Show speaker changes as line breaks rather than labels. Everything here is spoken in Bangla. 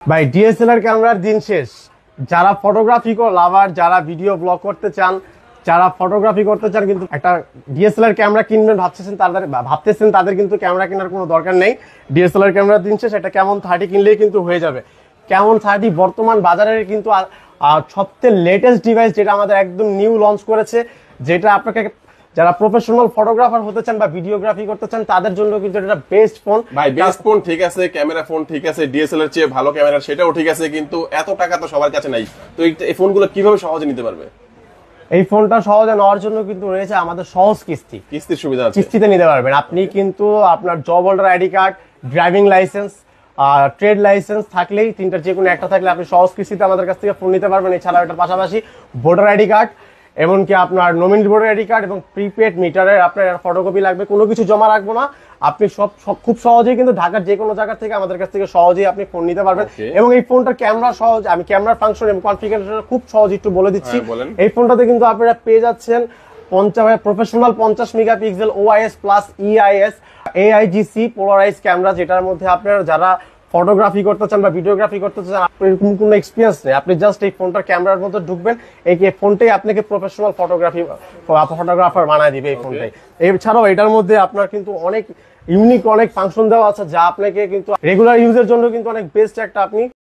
ভাই ডিএসএলআর ক্যামেরার দিন শেষ। যারা ফটোগ্রাফি লাভার, যারা ভিডিও ব্লগ করতে চান, যারা ফটোগ্রাফি করতে চান কিন্তু একটা ডিএসএলআর ক্যামেরা কিনবেন ভাবতেছেন তাদের কিন্তু ক্যামেরা কেনার কোনো দরকার নেই। ডিএসএলআর ক্যামেরার দিন শেষ। একটা ক্যামন 30 কিনলেই কিন্তু হয়ে যাবে। ক্যামন 30 বর্তমান বাজারের কিন্তু সবচেয়ে লেটেস্ট ডিভাইস, যেটা আমাদের একদম নিউ লঞ্চ করেছে, যেটা আপনাকে যারা প্রফেশনাল ফটোগ্রাফার হতে চান বা ভিডিওগ্রাফি করতে চান তাদের জন্য কিন্তু এটা বেস্ট ফোন।
ভাই বেস্ট ফোন ঠিক আছে, ক্যামেরা ফোন ঠিক আছে, ডিএসএলআর চেয়ে ভালো ক্যামেরা সেটাও ঠিক আছে, কিন্তু এত টাকা তো সবার কাছে নাই। তো এই ফোনগুলো কিভাবে সহজে নিতে পারবে?
এই ফোনটা সহজে নেওয়ার জন্য কিন্তু রয়েছে আমাদের সহজ
কিস্তির সুবিধা আছে।
কিস্তিতে নিতে পারবেন আপনি। কিন্তু আপনার job holder ID card, driving licence, trade licence থাকলেই, তিনটার যে কোনো একটা থাকলে আপনি সহজ কিস্তিতে আমাদের কাছ থেকে ফোন নিতে পারবেন। এছাড়াও এটার পাশাপাশি ভোটার আইডি কার্ড, এমনকি আপনার নমিনি ভোটার আইডি কার্ড এবং প্রিপেড মিটারের আপনার ফটোকপি লাগবে। কোনো কিছু জমা রাখবো না, আপনি সব খুব সহজেই কিন্তু ঢাকার যে কোনো জায়গা থেকে আমাদের কাছ থেকে সহজেই আপনি ফোন নিতে পারবেন। এবং এই ফোনটার ক্যামেরা সহজ, আমি ক্যামেরার ফাংশন এবং কনফিগারেশন খুব সহজ একটু বলে দিচ্ছি। এই ফোনটাতে কিন্তু আপনারা পেয়ে যাচ্ছেন professional 50 megapixel OIS plus EIS AIGC polarise camera, যেটার মধ্যে আপনারা যারা ফটোগ্রাফি করতে চান বা ভিডিওগ্রাফি করতে চান, আপনার এরকম কোনো এক্সপিরিয়েন্স নেই, আপনি জাস্ট এই ফোনটার ক্যামেরার মধ্যে ঢুকবেন, এই ফোনটাই আপনাকে প্রফেশনাল ফটোগ্রাফার বানায় দিবে এই ফোনটাই। এছাড়াও এটার মধ্যে আপনার কিন্তু অনেক ইউনিক অনেক ফাংশন দেওয়া আছে, যা আপনাকে কিন্তু রেগুলার ইউজের জন্য কিন্তু অনেক বেস্ট একটা আপনি